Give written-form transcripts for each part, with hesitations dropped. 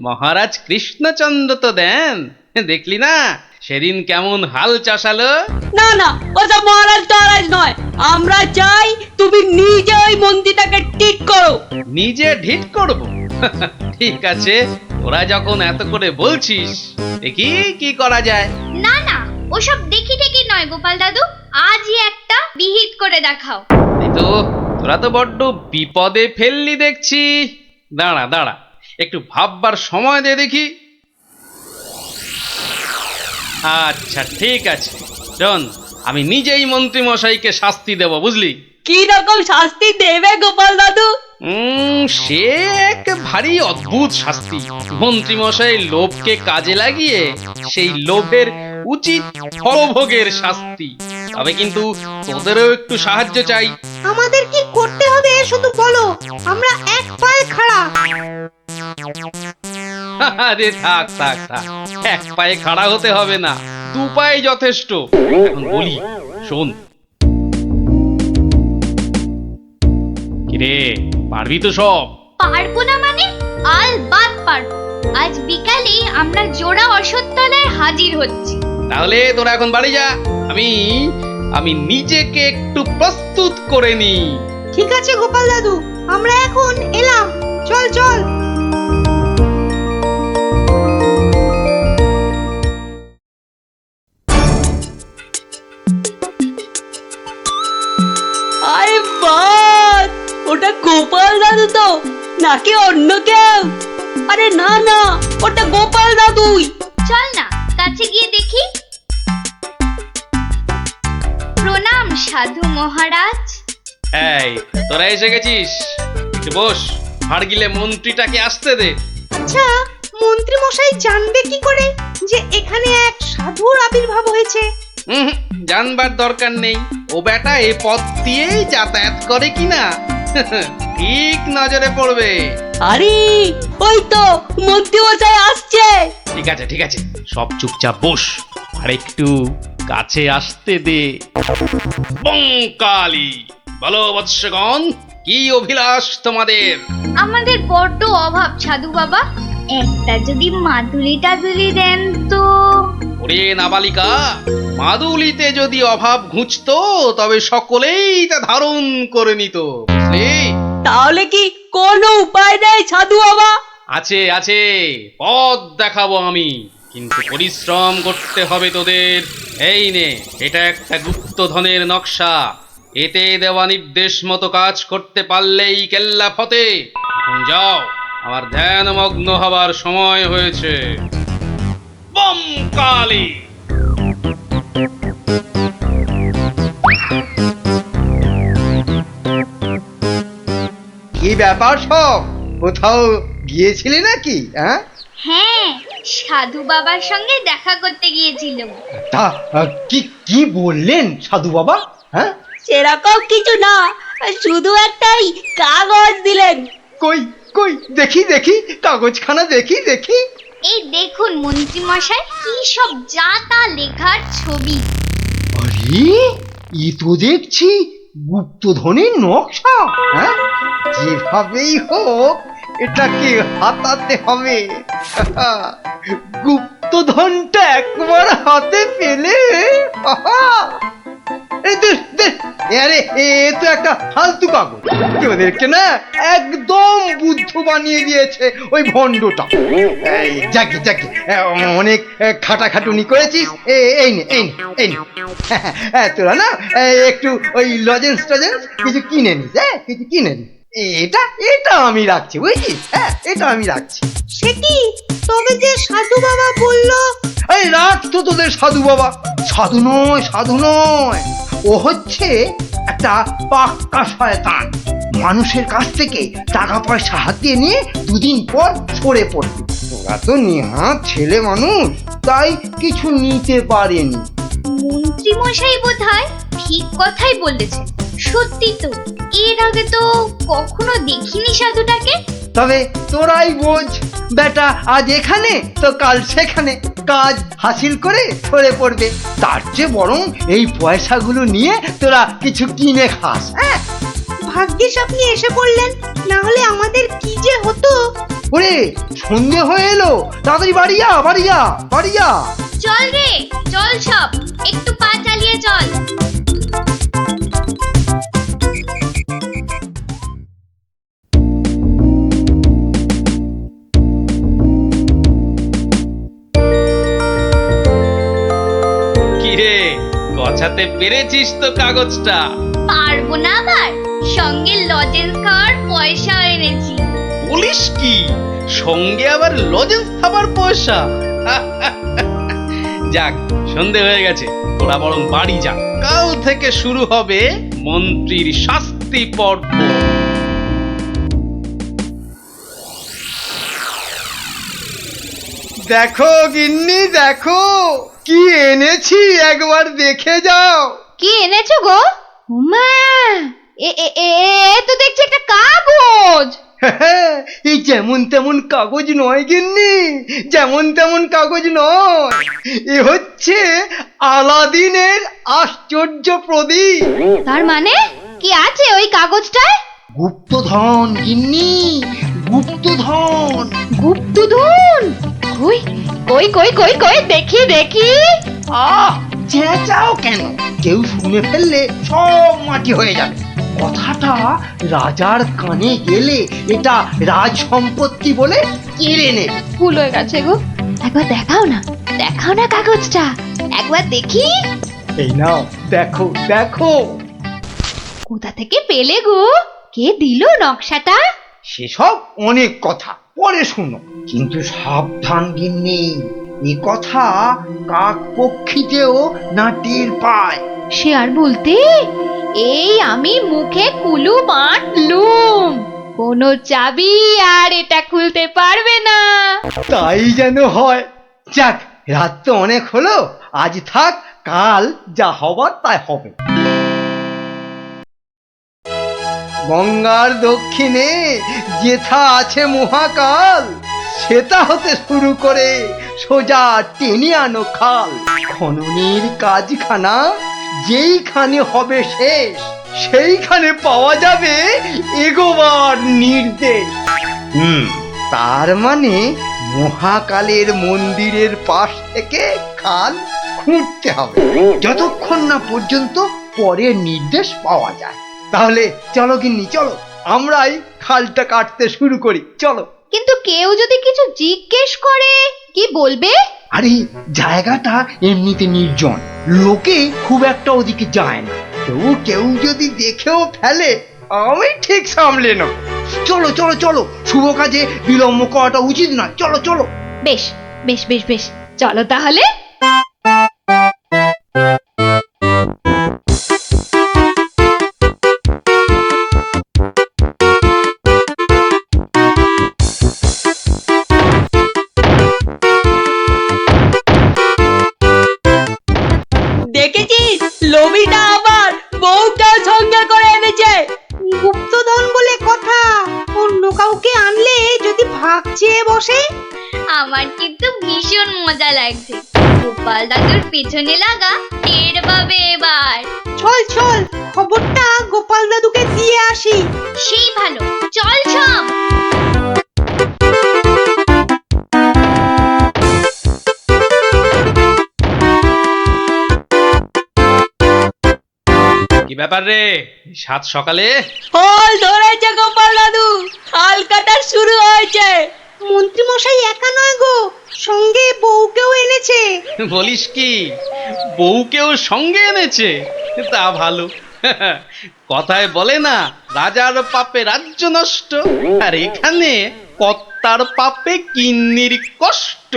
মহারাজ কৃষ্ণচন্দ্র তো দেন, দেখলি না সেদিন কেমন হাল চাষালো। না না, ওসব মহারাজ টহারাজ নয়, আমরা চাই তুমি নিজে ওই মন্দিরটাকে ঠিক করো। নিজে ঢিট করব? ঠিক আছে, ওরা যখন এত করে বলছিস, দেখি কি করা যায়। না না, ওসব দেখি টেকি নয় গোপাল দাদু, আজই একটা বিহিত করে দেখাও। এই তো, তোরা তো বড্ড বিপদে ফেললি দেখছি। দাঁড়া দাঁড়া, একটু ভাববার সময় দে দেখি। আচ্ছা ঠিক আছে, শোন, আমি নিজেই মন্ত্রী মশাইকে শাস্তি দেব, বুঝলি? কি রকম শাস্তি দেবে গোপাল দাদু? সে এক ভারী অদ্ভুত শাস্তি। মন্ত্রী মশাই লোভকে কাজে লাগিয়ে সেই লোভের উচিত ফলভোগের শাস্তি। তবে কিন্তু তোদেরও একটু সাহায্য চাই। আমাদের কি করতে হবে শুধু বলো, আমরা এক পায়ে খাড়া। আরে থাক থাক থাক, এক পায়ে খাড়া হতে হবে না, দু পায়ে যথেষ্ট। এখন বলি, শোন। কিরে, পারবি তো সব? পারবো না মানে? আলবাত পারবো। আজ বিকালে আমরা জোড়া অশ্বত্থতলায় হাজির হচ্ছি। তাহলে তোরা এখন বাড়ি যা, আমি নিজেকে একটু প্রস্তুত করে নি। ঠিক আছে গোপাল দাদু, আমরা এখন এলাম, চল চল। আরে বাস, ওটা গোপাল দাদু তো নাকি অন্য কেউ? আরে না না, ওটা গোপাল দাদুই। চল না কাছে গিয়ে দেখি। প্রণাম সাধু মহারাজ। এই, তোরা এসে গেছিস, একটু বস। হাড় গিলে মন্ত্রীটাকে আসতে দে। আচ্ছা, মন্ত্রী মশাই জানবে কি করে যে এখানে এক সাধুর আবির্ভাব হয়েছে? জানবার দরকার নেই, ও বেটা এ পথ দিয়েই যাতায়াত করে কিনা ঠিক নজরে পড়বে। আরে ওই তো মন্ত্রী মশাই আসছে। ঠিক আছে ঠিক আছে, সব চুপচাপ বস, আর একটু কাছে আসতে দে। বঙ্কালি, বলো বৎসগণ, কি অভিলাষ তোমাদের? আমাদের বড্ড অভাব সাধু বাবা, একটা যদি মাদুলি টাদুলি দেন তো। ওরে নাবালিকা, মাদুলিতে যদি অভাব ঘুচতো তবে সকলেই তা ধারণ করে নিত, বুঝলি? তাহলে কি কোনো উপায় নেই সাধু বাবা? আছে আছে, পথ দেখাবো আমি, কিন্তু পরিশ্রম করতে হবে তোদের। এই নে, এটা একটা গুপ্তধনের নকশা, এতে দেওয়া নির্দেশ মতো কাজ করতে পারলেই কেল্লা ফতে। এখন যাও, আমার ধ্যানমগ্ন হবার সময় হয়েছে। বম কালী। কি ব্যাপার সব, কোথাও গিয়েছিলি নাকি? হ্যাঁ, সাধু বাবার সঙ্গে দেখা করতে গিয়েছিলাম। তা কি কি বললেন সাধু বাবা? সেরকম কিছু না, শুধু একটাই কাগজ দিলেন। কই কই দেখি দেখি, কাগজখানা দেখি দেখি। এই দেখুন মন্ত্রী মশাই, কি সব যা তা লেখার ছবি। আরে, এ তো দেখছি গুপ্তধনের নকশা। যেভাবেই হোক এটাকে হাতাতে হবে। গুপ্তধনটা একবার হাতে পেলে, আরে এ তো একটা ফালতু কাগজ, ওদেরকে না একদম বুদ্ধ বানিয়ে দিয়েছে ওই ভণ্ডটা। যাকে যাকে অনেক খাটাখাটুনি করেছিস, এই নে এই নে এই নে। তোরা না একটু ওই লজেন্স টজেন্স কিছু কিনে নিস, কিছু কিনে নিস। এটা এটা আমি রাখছি, বুঝছিস? এটা আমি রাখছি। সে কি, তবে যে সাধু বাবা বললো? এই রাখ তো তোদের সাধু বাবা। সাধু নয়, সাধু নয়, ও হচ্ছে একটা পাক্কা শয়তান। মানুষের কাছ থেকে টাকা পয়সা হাতিয়ে নিয়ে দুদিন পর সরে পড়বে। ওরা তো নেহাত ছেলে মানুষ, তাই কিছু নিতে পারেনি। মন্ত্রী মশাই বোধহয় ঠিক কথাই বলেছেন। সত্যি তো, এর আগে তো কখনো দেখিনি সাধুটাকে। তবে তোরাই বোঝ, বেটা আজ এখানে তো কাল সেখানে কাজ হাসিল করে সরে পড়বে। তার চেয়ে বরং এই পয়সাগুলো নিয়ে তোরা কিছু কিনে খাস। ভাগ্যিস আপনি এসে পড়লেন, না হলে আমাদের কি যে হতো। ওরে সন্ধে হয়ে এলো, তাড়াতাড়ি বাড়ি যা, বাড়ি যা, বাড়ি যা। চল রে, চল সব, একটু পা চালিয়ে চল। কিরে, গছাতে পেরেছিস তো কাগজটা? পারবো না আবার, সঙ্গে লজেন্স খাওয়ার পয়সা এনেছি। বলিস কি, সঙ্গে আবার লজেন্স খাবার পয়সা? যাক, সন্ধে হয়ে গেছে, তোরা বরং বাড়ি যা। কাল থেকে শুরু হবে মন্ত্রীর শাস্তি পর্ব। দেখো গিন্নি, দেখো কি এনেছি, একবার দেখে যাও। কি এনেছো গো? মা, এ তো দেখছি একটা কাগজ। এই যেমন তেমন কাগজ নয় গিন্নি, যেমন তেমন কাগজ নয়। এ হচ্ছে আলাদিনের আশ্চর্য প্রদীপ। তার মানে কি আছে ওই কাগজটায়? গুপ্তধন গিন্নি, গুপ্তধন। গুপ্তধন? কই কই কই কই কই দেখি দেখি। চেঁচাও কেন? কেউ শুনে ফেললে সব মাটি হয়ে যাবে। কথাটা রাজার কানে গেলে এটা রাজ সম্পত্তি বলে কেড়ে নেবে। ভুল হয়ে গেছে গো, একবার দেখাও না, দেখাও না কাগজটা, একবার দেখি। এই নাও, দেখো দেখো। কোথা থেকে পেলে গো? কে দিল নকশাটা? সেসব অনেক কথা পরে শুনো, কিন্তু সাবধান গিন্নি, এ কথা কাক পক্ষীতেও না টের পায়। সে আর বলতে, এই আমি মুখে কুলু বাঁধলুম, কোনো চাবি আর এটা খুলতে পারবে না। তাই যেন হয়। যাক, রাত তো অনেক হলো, আজ থাক, কাল যা হবার তাই হবে। গঙ্গার দক্ষিণে যেথা আছে মহাকাল, সেটা হতে শুরু করে সোজা টেনে আনো খাল। খননের কাজখানা যেইখানে হবে শেষ, সেইখানে পাওয়া যাবে এগোবার নির্দেশ। তার মানে মহাকালের মন্দিরের পাশ থেকে খাল খুঁড়তে হবে, যতক্ষণ না পর্যন্ত পরের নির্দেশ পাওয়া যায়। তাহলে চলো গিন্নি, চলো, আমরাই খালটা কাটতে শুরু করি, চলো। কিন্তু কেউ যদি কিছু জিজ্ঞেস করে কি বলবে? আরে জায়গাটা এমনিতে নির্জন, লোকে খুব একটা ওদিকে যায় না। তবু কেউ যদি দেখেও ফেলে, আমি ঠিক সামলে নেব। চলো চলো চলো, শুভ কাজে বিলম্ব করাটা উচিত নয়, চলো চলো। বেশ বেশ বেশ বেশ, চলো তাহলে। দেখেছিস, লোভিটা আবার বউটাও সঙ্গে করে এনেছে। গুপ্তধন বলে কথা, অন্য কাউকে আনলে যদি ভাগ চেয়ে বসে। আমার কিন্তু ভীষণ মজা লাগছে। গোপাল দাদুর পেছনে লাগা টের পাবে এবার। চল চল, খবরটা গোপাল দাদুকে দিয়ে আসি। সেই ভালো, চল সব। কি ব্যাপার রে, সাত সকালে? ফল ধরেছে গোপাল দাদু, খাল কাটা শুরু হয়েছে। মন্ত্রী মশাই একা নয় গো, সঙ্গে বউকেও এনেছে। বলিস কি, বউকেও সঙ্গে এনেছে? তা ভালো। কথায় বলে না, রাজার পাপে রাজ্য নষ্ট, আর এখানে কর্তার পাপে কিন্নির কষ্ট।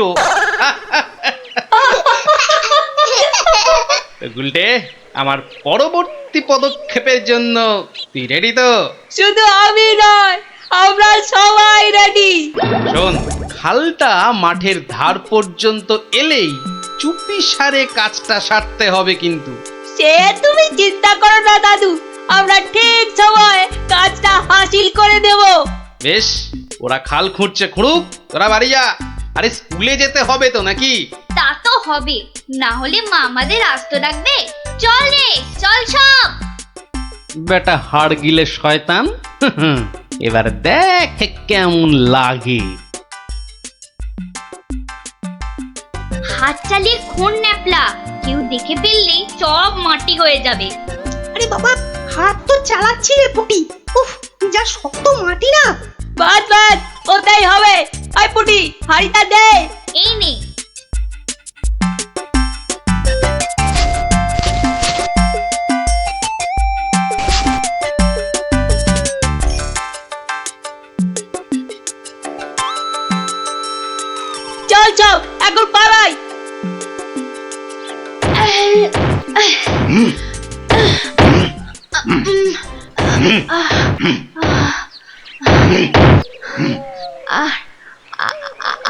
গুলটে, আমার পরবর্তী পদক্ষেপের জন্য তুই রেডি তো? শুধু আমি নয়, আমরা সবাই রেডি। শোন, খালটা মাঠের ধার পর্যন্ত এলেই চুপি সারে কাজটা সারতে হবে কিন্তু। সে তুমি চিন্তা করো না দাদু, আমরা ঠিক সময় কাজটা হাসিল করে দেব। বেশ, ওরা খাল খুঁড়ছে খুঁড়ুক, তোরা বাড়ি যা। আরে স্কুলে যেতে হবে তো নাকি? তা তো হবে, না হলে মা আমাদের আস্ত রাখবে। চল রে, চল সব। বেটা হাড় গিলে শয়তান, এবার দেখ কেমন লাগে। হাত চালিয়ে খুন ন্যাপলা, কেউ দেখে ফেললেই সব মাটি হয়ে যাবে। আরে বাবা, হাত তো চালাচ্ছি রে পুটি। উফ, যা শক্ত মাটি না। বাদ বাদ, ওটাই হবে। আই পুটি, হাড়িটা দে। এই নে। চল চল, এখন পালাই।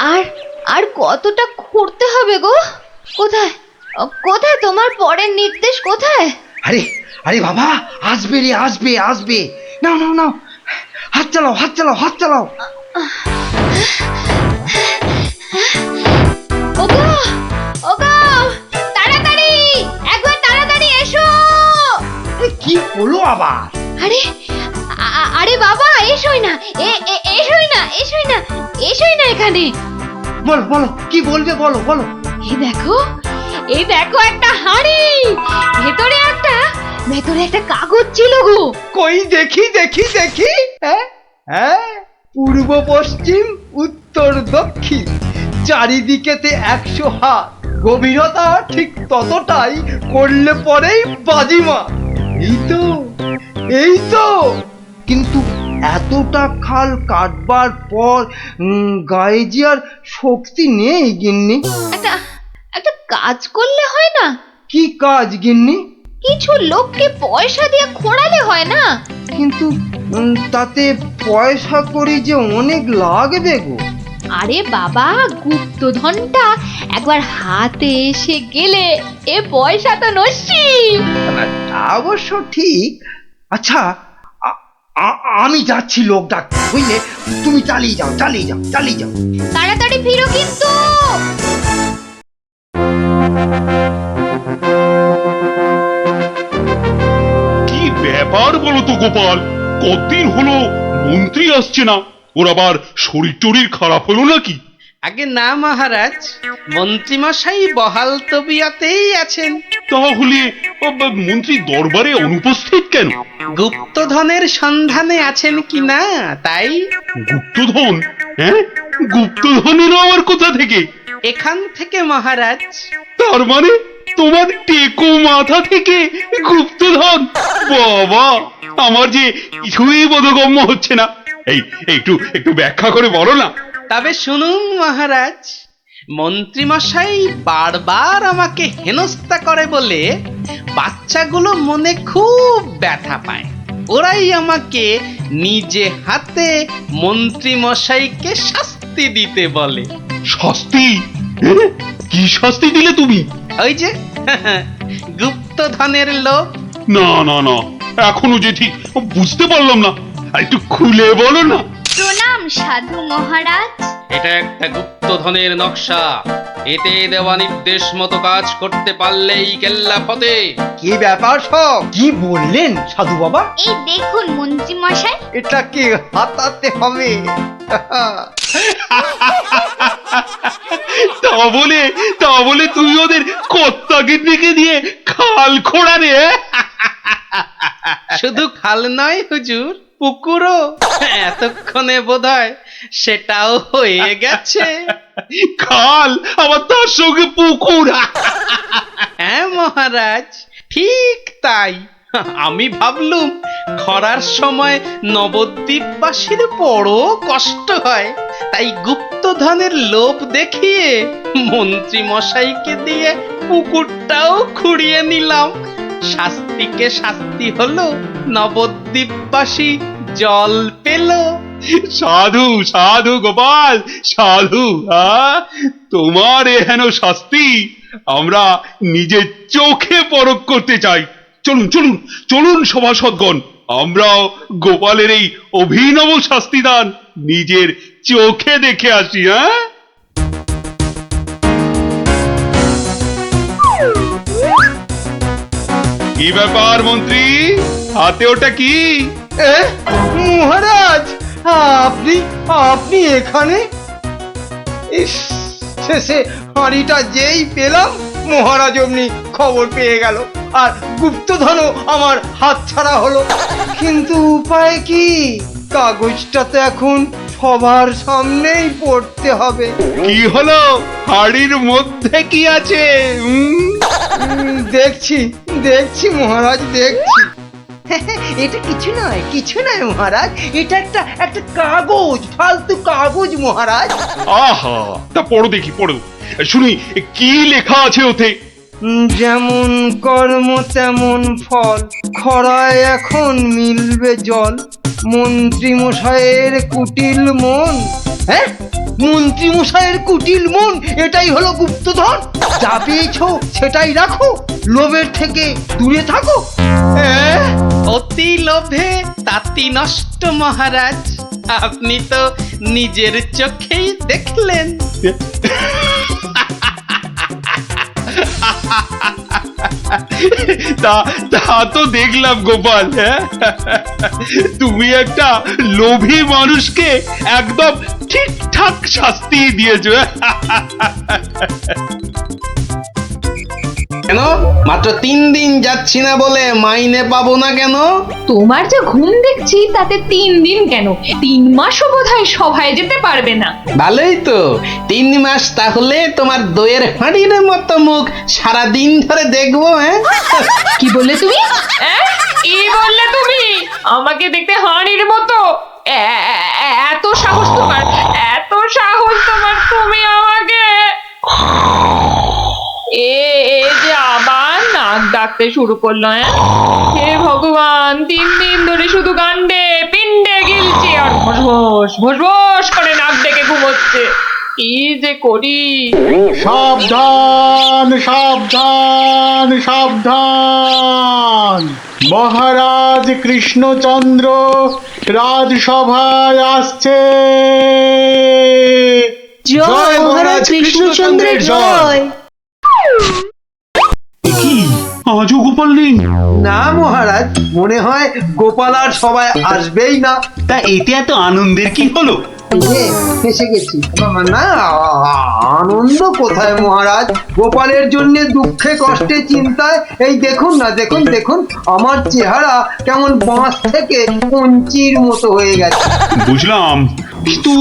আর আর কতটা ঘুরতে হবে গো? কোথায় কোথায় তোমার পরের নির্দেশ কোথায়? আরে আরে বাবা, আসবে রে, আসবে আসবে। নাও নাও নাও, হাত চালাও, হাত চালাও, হাত চালাও। ওগো ওগো, তাড়াতাড়ি, একবার তাড়াতাড়ি এসো। আরে কি হলো আবার? আরে আরে বাবা, এসোই না, এসোই না, এসোই না, এসোই না এখানে। বলো বলো, কি বলবে বলো বলো। এই দেখো একটা হাঁড়ি, ভেতরে একটা কাগজ ছিল গো। কই দেখি দেখি দেখি। হ্যাঁ হ্যাঁ, পূর্ব পশ্চিম উত্তর দক্ষিণ চারিদিকেতে 100 হাত, গভীরতা ঠিক ততটাই, করলে পরেই বাজিমা। এই তো। কিন্তু এতটা খাল কাটবার পর গায়ে যে আর শক্তি নেই গিন্নি। একটা কাজ করলে হয় না? কি কাজ গিন্নি? কিছু লোককে পয়সা দিয়ে খোঁড়ালে হয় না? কিন্তু তাতে পয়সা করি যে অনেক লাগবে গো। আরে বাবা, গুপ্তধনটা একবার হাতে এসে গেলে এ পয়সা তো নসিব। না, তা অবশ্য ঠিক। আচ্ছা, আমি যাচ্ছি লোক ডাকতে, বুঝলে? তুমি চালিয়ে যাও, চালিয়ে যাও, চালিয়ে যাও। তাড়াতাড়ি ফিরো কিন্তু। কি ব্যাপার বলো তো গোপাল, কতদিন হলো মন্ত্রী আসছে না? ওর আবার শরীর টরীর খারাপ হলো নাকি? আগে না মহারাজ, মন্ত্রীমশাই বহাল তবিয়তেই আছেন। তাহলে মন্ত্রী দরবারে অনুপস্থিত কেন? গুপ্তধনের সন্ধানে আছেন কিনা তাই। গুপ্তধন? হ্যাঁ, গুপ্তধনেরও আবার কোথা থেকে? এখান থেকে মহারাজ। তার মানে তোমার টেকো মাথা থেকে গুপ্তধন? বাবা, আমার যে কিছুই বোধগম্য হচ্ছে না। এই একটু একটু ব্যাখ্যা করে বলো না। তবে শুনুন মহারাজ, মন্ত্রীমশাই বারবার আমাকে হেনস্থা করে বলে বাচ্চাগুলো মনে খুব ব্যথা পায়। ওরাই আমাকে নিজে হাতে মন্ত্রীমশাইকে শাস্তি দিতে বলে। শাস্তি? হ্যাঁ? কি শাস্তি দিলে তুমি? ওই যে গুপ্তধনের লোভ। না না না, এখনো যে ঠিক বুঝতে পারলাম না, একটু খুলে বলো না। প্রণাম সাধু মহারাজ। এটা একটা গুপ্তধনের নকশা। এতে দেওয়া নির্দেশ মতো কাজ করতে পারলেই কেল্লা ফতে। কি ব্যাপার সব? কি বললেন সাধু বাবা? এই দেখুন মন্ত্রী মশাই। এটাকে হাতাতে হবে। তা বলে তুই ওদের কর্তাকে ডেকে দিয়ে খাল খোঁড়ারে? শুধু খাল নয় হুজুর, পুকুরও। এতক্ষণে বোধহয় সেটাও হয়ে গেছে। খাল আবার তার সঙ্গে পুকুর? হ্যাঁ মহারাজ, ঠিক তাই। আমি ভাবলুম খরার সময় নবদ্বীপবাসীর বড় কষ্ট হয়, তাই গুপ্তধনের লোভ দেখিয়ে মন্ত্রী মশাইকে দিয়ে পুকুরটাও খুঁড়িয়ে নিলাম। শাস্তিকে শাস্তি হলো, নবদ্বীপবাসী জল পেল। সাধু সাধু গোপাল, সাধু। তোমার এহেন শাস্তি আমরা নিজের চোখে পরখ করতে চাই। চলুন চলুন চলুন সভাসদগণ, আমরাও গোপালের এই অভিনব শাস্তিদান নিজের চোখে দেখে আসি। হ্যাঁ, কি ব্যাপার মন্ত্রী, হাতে ওটা কি? মহারাজ, আপনি আপনি এখানে? ইস, শেষে হাঁড়িটা যেই পেলাম মহারাজ অমনি খবর পেয়ে গেল, আর গুপ্তধনও আমার হাতছাড়া হলো। কিন্তু উপায় কি? কাগজটা তো এখন সবার সামনেই পড়তে হবে। কি হলো? হাড়ির মধ্যে কি আছে? দেখছি দেখছি মহারাজ, দেখছি। এটা কিছু নয়, কিছু নয় মহারাজ, এটা একটা একটা কাগজ, ফালতু কাগজ মহারাজ। আহা, তা পড়ো দেখি, পড়ো শুনি কি লেখা আছে ওতে। যেমন কর্ম তেমন ফল, খরায় এখন মিলবে জল, মন্ত্রী মশাইয়ের কুটিল মন। হ্যাঁ, মন্ত্রী মশাইয়ের কুটিল মন, এটাই হলো গুপ্তধন। যা পেয়েছো সেটাই রাখো, লোভের থেকে দূরে থাকো। হ্যাঁ, অতি লোভে তাতি নষ্ট মহারাজ, আপনি তো নিজের চোখেই দেখলেন। তা তা তো দেখলাম গোপাল। হ্যাঁ, তুমি একটা লোভী মানুষকে একদম ঠিকঠাক শাস্তি দিয়েছো। কেন মাত্র 3 দিন যাচ্ছি না বলে মাইনে পাবো না কেন? তোমার যে ঘুম দেখছি তাতে 3 দিন কেন, 3 মাসও বোধহয় সভায় যেতে পারবে না। ভালোই তো, 3 মাস তাহলে তোমার দইয়ের হাঁড়ির মতো মুখ সারা দিন ধরে দেখবো। হ্যাঁ, কি বললে তুমি? কি বললে তুমি? আমাকে দেখতে হাঁড়ির মতো? এত সাহস তোমার, এত সাহস তোমার, তুমি আমাকে যে আবার নাক ডাকতে শুরু করলো। হে ভগবান, 3 দিন ধরে শুধু গান্ডে পিণ্ডে গিলছে আর ভোস ভোস করে নাক ডেকে ঘুমোচ্ছে। কি যে করি! সাবধান সাবধান সাবধান, মহারাজ কৃষ্ণচন্দ্র রাজসভায় আসছে। জয় মহারাজ কৃষ্ণচন্দ্রের জয়। কি আজও গোপাল নেই? না মহারাজ, মনে হয় গোপাল আর সবাই আসবেই না। তা এতে এত আনন্দের কি হলো? ফেসে গেছি। না, আনন্দ কোথায় মহারাজ, গোপালের জন্য দুঃখে কষ্টে চিন্তায় এই দেখুন না, দেখুন দেখুন আমার চেহারা কেমন বাঁশ থেকে কঞ্চির মতো হয়ে গেছে। বুঝলাম, কিন্তু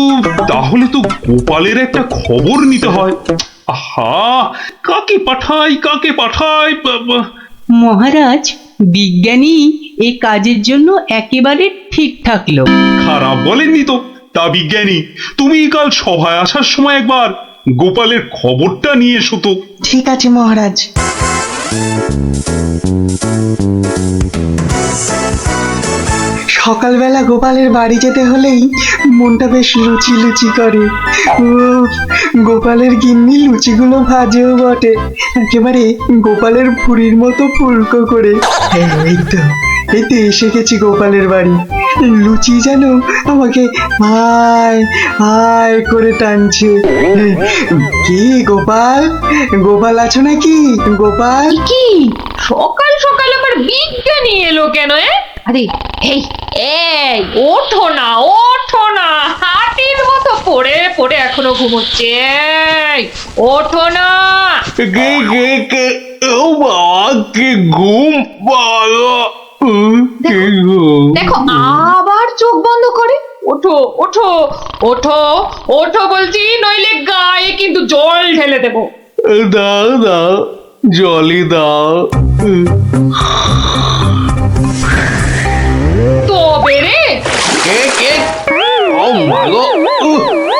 তাহলে তো গোপালের একটা খবর নিতে হয়। আহা, কাকে পাঠাই কাকে পাঠাই? মহারাজ, বিজ্ঞানী এই কাজের জন্য একেবারে ঠিকঠাক লোক। খারাপ বলেননি তো। তা বিজ্ঞানী, তুমি কাল সভায় আসার সময় একবার গোপালের খবরটা নিয়ে এসো তো। ঠিক আছে মহারাজ। সকালবেলা গোপালের বাড়ি যেতে হলেই মনটা বেশ লুচি লুচি করে। উফ, গোপালের গিন্নি লুচিগুলো ভাজেও বটে, একেবারে গোপালের ভুঁড়ির মতো ফুলকো করে। এই তো এসে গেছি গোপালের বাড়ি। লুচি যেন আমাকে আয় আয় করে টানছে। কি গোপাল, গোপাল আছো নাকি গোপাল? কি সকাল সকাল আবার বিজ্ঞানী এলো কেন? আরে এই এই ওঠো না, ওঠো না, হাতির মতো পড়ে পড়ে এখনো ঘুমোচ্ছে। এই, ওঠো না। কে কে কে? ও বাবা, কি ঘুম ভালো। দেখো আবার চোখ বন্ধ করে। ওঠো ওঠো ওঠো ওঠো বলছি, নইলে গায়ে কিন্তু জল ঢেলে দেবো। দাও দাও, জলই দাও। তবে রে, কে কে? ও মাগো,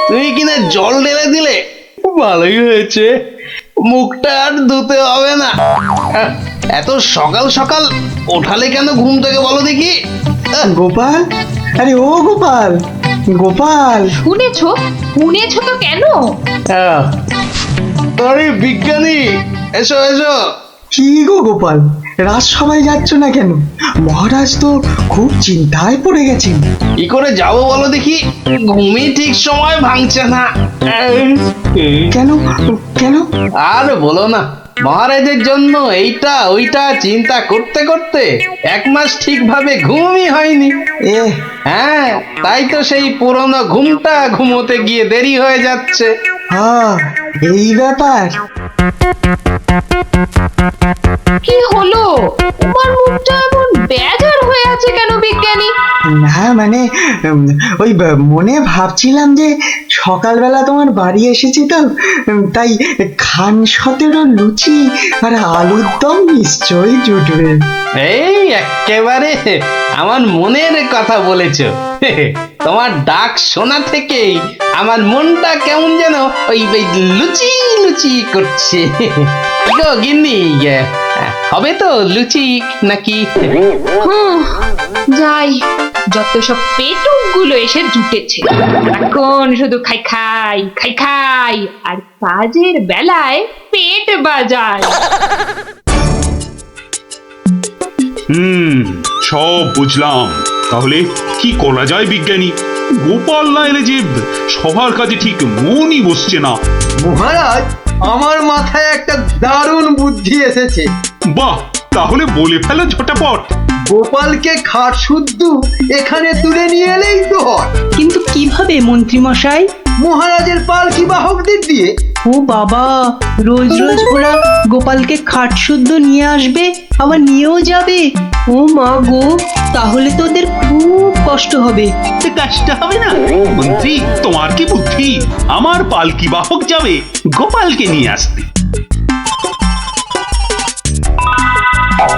তুমি কিনা জল ঢেলে দিলে? ভালোই হয়েছে, মুখটা আর ধুতে হবে না। এত সকাল সকাল ওঠালে কেন ঘুম থেকে বলো দেখি? গোপাল, আরে ও গোপাল, গোপাল। শুনেছো শুনেছো তো কেন? আরে বিজ্ঞানী, এসো এসো। কি গো গোপাল, রাজসভায় যাচ্ছ না কেন? মহারাজ তো খুব চিন্তায় পড়ে গেছেন। কি করে যাবো বলো দেখি, ঘুমই ঠিক সময় ভাঙছে না। কেন কেন? আর বলো না, মহারাজের জন্য এইটা ওইটা চিন্তা করতে করতে 1 মাস ঠিকভাবে ঘুমই হয়নি। এ হ্যাঁ, তাই তো সেই পুরনো ঘুমটা ঘুমোতে গিয়ে দেরি হয়ে যাচ্ছে। হ্যাঁ, এই ব্যাপার। কি হলো? তোমার মুখটা এমন বেজার হয়ে আছে কেন বিজ্ঞানী? না মানে ওই মনে ভাবছিলাম যে সকালবেলা তোমার বাড়ি এসেছি তো, তাই খান 17 লুচি আর আলুর দম নিশ্চয়ই জুটবে। এই একেবারে আমার মনের কথা বলেছ। তোমার ডাক শোনা থেকেই আমার মনটা কেমন যেন ওই ওই লুচি লুচি করছে। গো গিন্নি, হবে তো লুচি নাকি? যাই, যত সব পেটুক গুলো এসে জুটেছে, এখন শুধু খাই খাই খাই খাই আর কাজের বেলায় পেট বাজায়। সব বুঝলাম। তাহলে কি করা যায় বিজ্ঞানী? গোপাল না এলে যে সবার কাজে ঠিক মনই বসছে না। মহারাজ, আমার মাথায় একটা দারুণ বুদ্ধি এসেছে। বাহ, তাহলে বলে ফেলো ঝটাপট। গোপালকে খাট শুদ্ধ এখানে তুলে নিয়ে এলেই তো হয়। কিন্তু কিভাবে মন্ত্রী মশাই? মহারাজের পালকি বাহকদের দিয়ে। ও বাবা, রোজ রোজ ওরা গোপালকে খাট শুদ্ধ নিয়ে আসবে, আবার নিয়েও যাবে। ও মা গো, তাহলে তো ওদের খুব কষ্ট হবে। কাজটা হবে না মন্ত্রী, তোমার কি বুদ্ধি? আমার পালকি বাহক যাবে গোপালকে নিয়ে আসতে।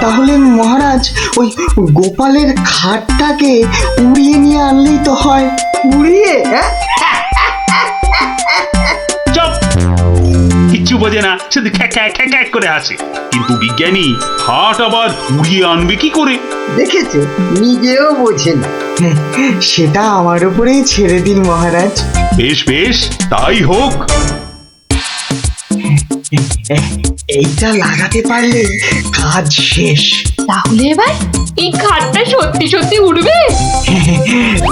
তাহলে মহারাজ ওই গোপালের খাটটাকে উড়িয়ে নিয়ে আনলেই তো হয়। উড়িয়ে? হ্যাঁ, চপ, কিচ্ছু বোঝে না, শুধু খ্যাক করে আসে। কিন্তু বিজ্ঞানী, হাট আবার উড়িয়ে আনবে কি করে? দেখেছো, নিজেও বোঝেন। সেটা আমার উপরেই ছেড়ে দিন মহারাজ। বেশ বেশ, তাই হোক। এইটা লাগাতে পারলে কাজ শেষ। তাহলে এবার এই খাটটা সত্যি সত্যি উড়বে?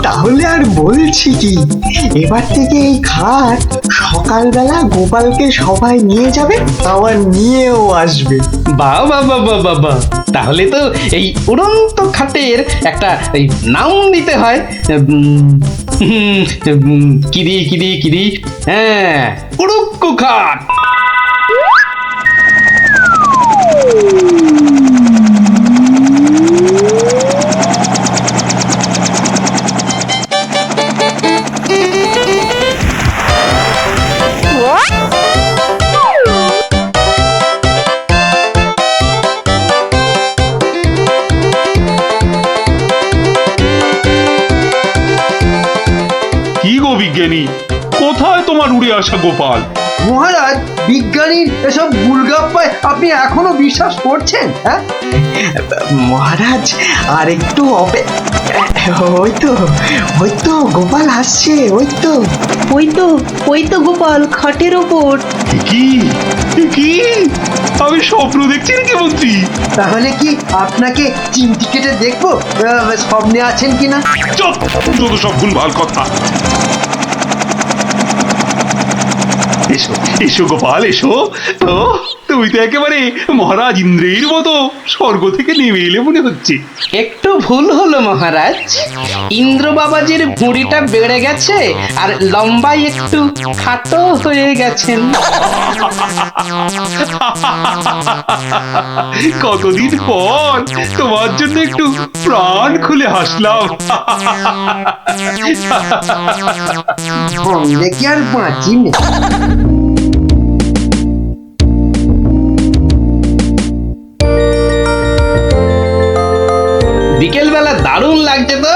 তাহলে আর বলছি কি, এবার থেকে এই খাট সকালবেলা গোপালকে সবাই নিয়ে যাবে, আবার নিয়েও আসবে। বাহ বাহ বাহ বাহ বাহ বাহ, তাহলে তো এই উড়ন্ত খাটের একটা এই নাম দিতে হয়। কিরি, হ্যাঁ, উড়ুক্কু খাট। কি গো বিজ্ঞানী, কোথায় তোমার উড়ে আসা গোপাল? মহারাজ, বিজ্ঞানীর এসব গুলগাপ্পায় আপনি এখনো বিশ্বাস করছেন? হ্যাঁ মহারাজ, আর একটু ওই তো গোপাল আসছে। ওই তো গোপাল খাটের ওপর। কি কি আমি স্বপ্ন দেখছি নাকি মন্ত্রী? তাহলে কি আপনাকে চিমটি কেটে দেখবো স্বপ্নে আছেন কিনা? চুপ, যত সব ভুলভাল কথা। এসো এসো গোপাল, এসো। তো তুমি তো একেবারে মহারাজ ইন্দ্রের মতো স্বর্গ থেকে নেমে এলে মনে হচ্ছে। একটু ভুল হলো মহারাজ, ইন্দ্র বাবাজির ভুঁড়িটা বেড়ে গেছে আর লম্বাই একটু খাটো হয়ে গেছেন। কতদিন পর তোমার জন্য একটু প্রাণ খুলে হাসলাম। বললে কি আর বাঁচি না। বিকেলবেলা দারুণ লাগছে তো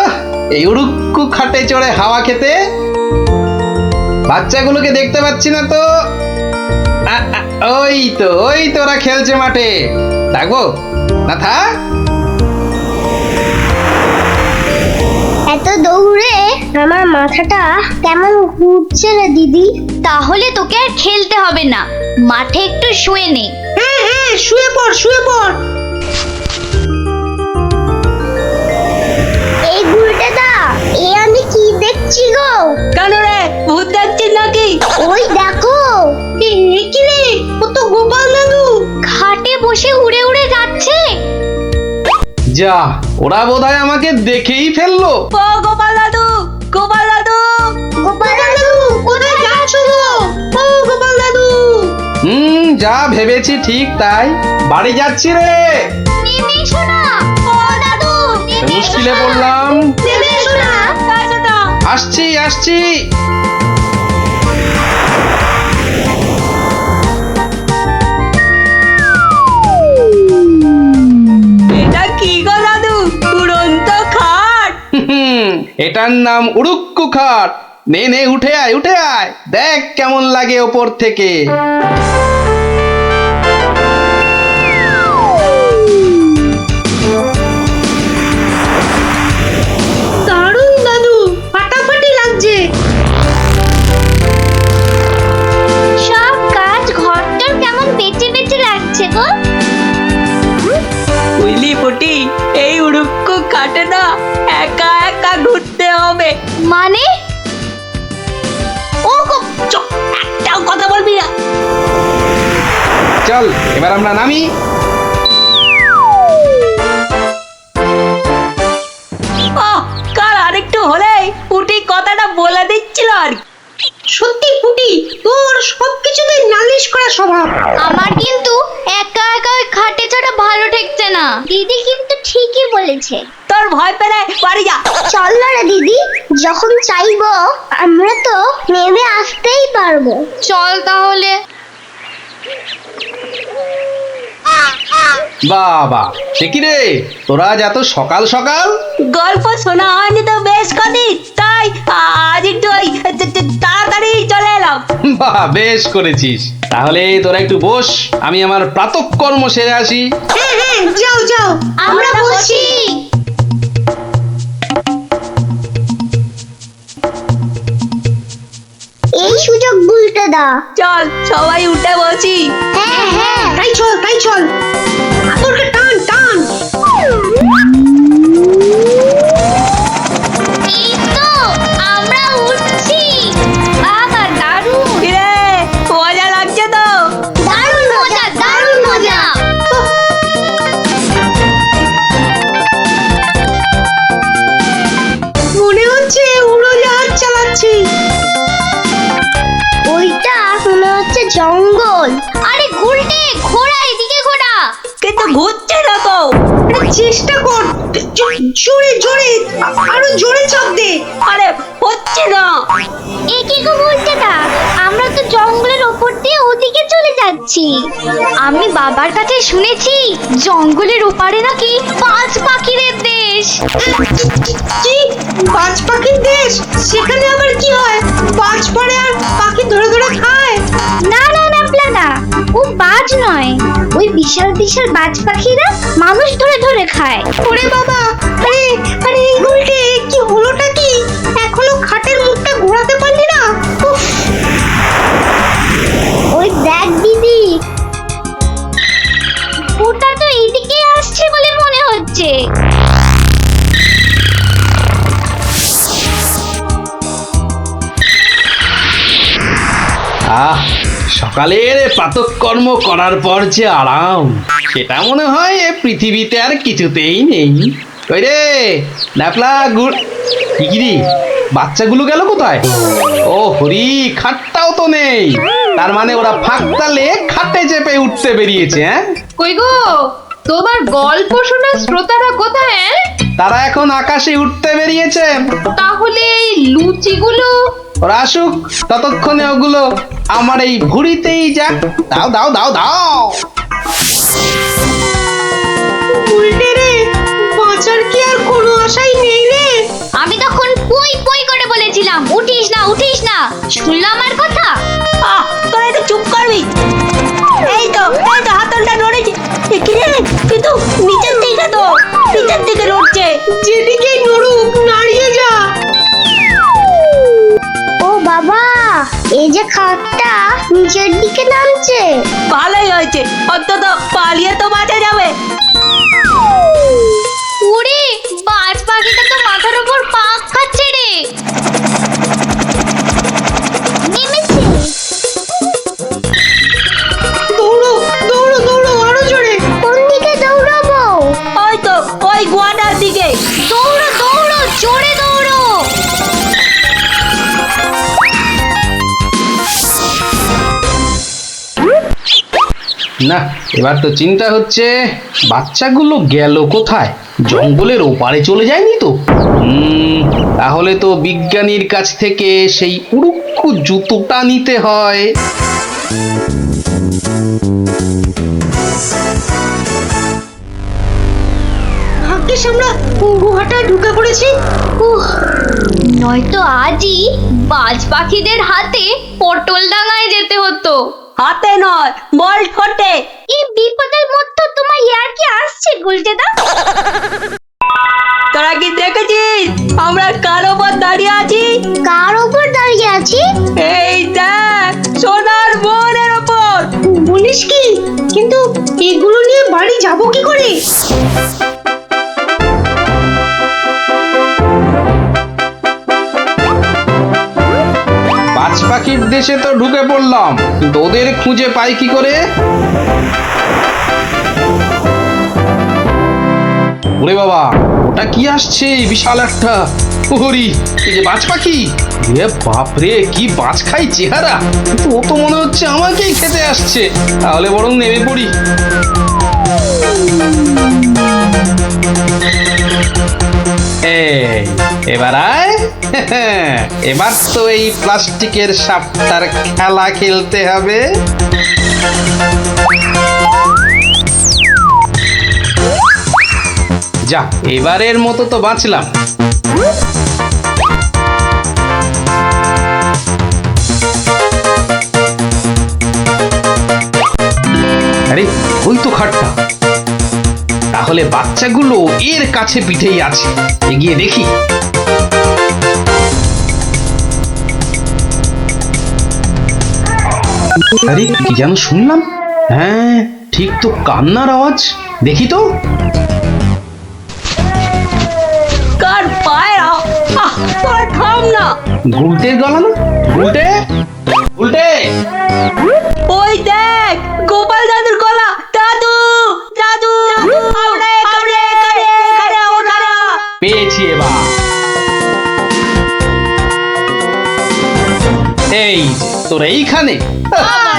এই উড়ুক্কু খাটে চড়ে হাওয়া খেতে। বাচ্চাগুলোকে দেখতে পাচ্ছি না তো। ওই তো ওরা খেলছে মাঠে। থাকবো না, থাক। এত দৌড়ে আমার মাথাটা কেমন ঘুরছে রে দিদি। তাহলে তোকে আর খেলতে হবে না, মাঠে একটু শুয়ে নে। হ্যাঁ, শুয়ে পড়। এই ঘুরতে দা, এ আমি কি দেখছি গো? কেন রে, ভূত দেখছিস নাকি? ওই দেখো, কি রে, ও তো গোপাল দাদু। বসে উড়ে উড়ে যাচ্ছে। যা, ওরা বোধহয় আমাকে দেখেই ফেললো। ও গোপাল দাদু, গোপাল দাদু, গোপাল দাদু কোথায় যাচ্ছ গো? ও গোপাল দাদু, যা ভেবেছি ঠিক তাই, বাড়ি যাচ্ছি রে। নেমে এসো না। ও দাদু নেমে এসো মুশকিলে না। পড়লাম। নেমে এসো না। আসছি আসছি। এটা কি গো দাদু, উড়ন্ত খাট? এটার নাম উড়ুক্কু খাট। নে নে, উঠে আয় উঠে আয়, দেখ কেমন লাগে ওপর থেকে। দারুণ দাদু, ফাটাফাটি লাগছে। সব কাজ ঘরটার কেমন বেঁচে বেঁচে লাগছে গো। বুঝলি পুটি, এই উড়ুক্কু খাটে না একা একা ঘুরতে হবে। মানে ও গো, চুপ, একটাও কথা বলবি না। চল এবার আমরা নামি। কাল আরেকটু হলেই পুটি কথাটা বলে দিচ্ছিল আর কি। সত্যি পুটি, তোর সবকিছুতে নালিশ করা স্বভাব। আমার কিন্তু একা একা ওই খাটে ছাড়া ভালো ঠেকছে না। দিদি কিন্তু ঠিকই বলেছে। তোর ভয় পেলে বাড়ি যা। চল না রে দিদি, যখন চাইবো আমরা তো নেমে আসতেই পারবো। চল তাহলে। বাবা, সে কি রে, তোরা আজ এত সকাল সকাল? গল্প শোনা হয়নি তো বেশ কদিন, তাই আজ একটু ওই তাড়াতাড়ি চলে এলাম। বাহ, বেশ করেছিস। তাহলে তোরা একটু বস, আমি আমার প্রাতঃকর্ম সেরে আসি। হ্যাঁ হ্যাঁ, যাও যাও, আমরা বসি। এই সুযোগ ভুলতে দা। চল সবাই উঠে বসি। হ্যাঁ হ্যাঁ। তাই চল তাই চল, তোরকে টান টান। এই তো আমরা উঠছি। বাবা দারুণ। কিরে, মজা লাগছে তো? দারুণ মজা, দারুণ মজা। মনে হচ্ছে উড়োজাহাজ চালাচ্ছি। ওইটা মনে হচ্ছে জঙ্গল। আরে গুলটে, ঘোড়া এদিকে ঘোড়া। কিন্তু ঘুরছে না তো। আরে চেষ্টা কর, জোরে জোরে, আরো জোরে চাপ দে। আরে হচ্ছে না। এ কি গো বলতে না, আমরা তো জঙ্গলের ওপর দিয়ে ওদিকে চলে যাচ্ছি। আমি বাবার কাছে শুনেছি জঙ্গলের ওপারে নাকি পাঁচ পাখিদের দেশ। কি, বাজ পাখির দেশ? সেখানে আবার কি হয়? বাজ পড়ে আর পাখি ধরে ধরে খায়? না না না প্লানা, ও বাজ নয়, ওই বিশাল বিশাল বাজ পাখিরা মানুষ ধরে ধরে খায়। ওরে বাবা, আরে আরে এই গুলটে, কি হলোটা কি? এখনো খাটের মুখটা ঘোরাতে পারলি না? উফ, ওই দেখ দিদি, ওটা তো এইদিকে আসছে বলে মনে হচ্ছে। আহ, সকালের প্রাতঃকর্ম করার পর যে আরাম, সেটা মনে হয় এ পৃথিবীতে আর কিছুতেই নেই। ওই রে ন্যাপলা গুড়, কি রে, বাচ্চাগুলো গেল কোথায়? ও হরি, খাটটাও তো নেই। তার মানে ওরা ফাঁক তালে খাটে চেপে উঠতে বেরিয়েছে। হ্যাঁ, কই গো, তোমার গল্প শোনা শ্রোতারা কোথায়? তারা এখন আকাশে উঠতে বেরিয়েছে। তাহলে এই লুচিগুলো? ওরা আসুক, ততক্ষণে ওগুলো আমার এই ভুঁড়িতেই যাক। দাও দাও দাও দাও। গুলটে রে, বাঁচার কি আর কোনো আশাই নেই রে? আমি তখন পই পই করে বলেছিলাম উঠিস না উঠিস না, শুনলো আমার কথা? তোরা একটু চুপ করবি। এই তো হাতলটা নড়েছে। কি রে, কিন্তু নিচের দিকে তো, নিচের দিকে নড়ছে। যেদিকেই নড়ুক, নাড়িয়ে যা। ও বাবা, এই যে খাটটা নিচের দিকে নামছে। ভালোই হয়েছে, অন্তত পালিয়ে তো বাঁচা যাবে। ওরে, বাজ পাখিটা তো মাথার উপর পাক খাচ্ছে রে। নেমেছে। দৌড়ো দৌড়ো দৌড়ো, আরো জোরে। জোরে দৌড়ো। না, এবার তো চিন্তা হচ্ছে বাচ্চাগুলো গেল কোথায়? জঙ্গলের ওপারে চলে যায়নি তো? তাহলে তো বিজ্ঞানীর কাছ থেকে সেই উড়ুক্কু জুতোটা নিতে হয়। ভাগ্যিস আমরা গুহাটা ঢুকে পড়েছি। উহ, নয়তো আজই বাজ পাখিদের হাতে পটল ডাঙায় যেতে হতো। হাতে নয়, বল ঠোঁটে। এই বিপদের মধ্যে তোমার ইয়ার কি আসছে গুলটেদা? তোরা কি দেখেছিস আমরা কার ওপর দাঁড়িয়ে আছি? কার ওপর দাঁড়িয়ে আছি? এই দেখ, সোনার বোনের ওপর। বলিস কি? কিন্তু এগুলো নিয়ে বাড়ি যাব কি করে? বাজ পাখির দেশে তো ঢুকে পড়লাম, কিন্তু ওদের খুঁজে পাই কি করে? ওরে বাবা, ওটা কি আসছে? বিশাল একটা ওরি, এই যে বাজ পাখি। এ বাপরে, কি বাজ খাই চেহারা! কিন্তু ও তো মনে হচ্ছে আমাকেই খেতে আসছে। তাহলে বরং নেমে পড়ি। এবার আয়। এবার তো এই প্লাস্টিকের সাপটার খেলা খেলতে হবে। যা, এবারের মতো তো বাঁচলাম। আরে, ওই তো খাটটা। তাহলে বাচ্চাগুলো এর কাছে পিঠেই আছে। এগিয়ে দেখি। আরে, কি যেন শুনলাম? হ্যাঁ, ঠিক তো কান্নার আওয়াজ। দেখি তো। কার পায়রা? তোরা থাম না। গুলটের গলা না? গুলটে, গুলটে। ওই দেখ, গোপাল দাদুর গলা। দাদু, দাদু, আমরা এখানে, ওখানে। পেয়েছি এবার। এই যে, তোর এইখানে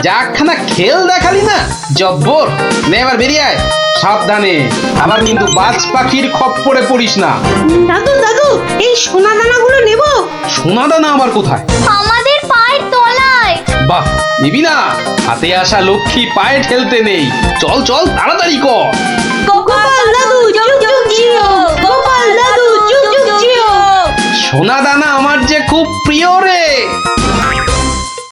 যাখানা খেল দেখালি না, জব্বর। নে এবার বেরিয়ে আয় সাবধানে। আবার কিন্তু বাজ পাখির খপ্পরে পড়িস না। দাদু, দাদু, এই সোনা দানাগুলো নেব। সোনা দানা আবার কোথায়? আমাদের পায়ের তলায়। বাহ, নিবি না? হাতে আসা লক্ষ্মী পায়ে ঠেলতে নেই। চল চল, তাড়াতাড়ি কর। গোপাল দাদু, যুগ যুগ জিও। গোপাল দাদু, যুগ যুগ জিও। সোনা দানা আমার যে খুব প্রিয় রে।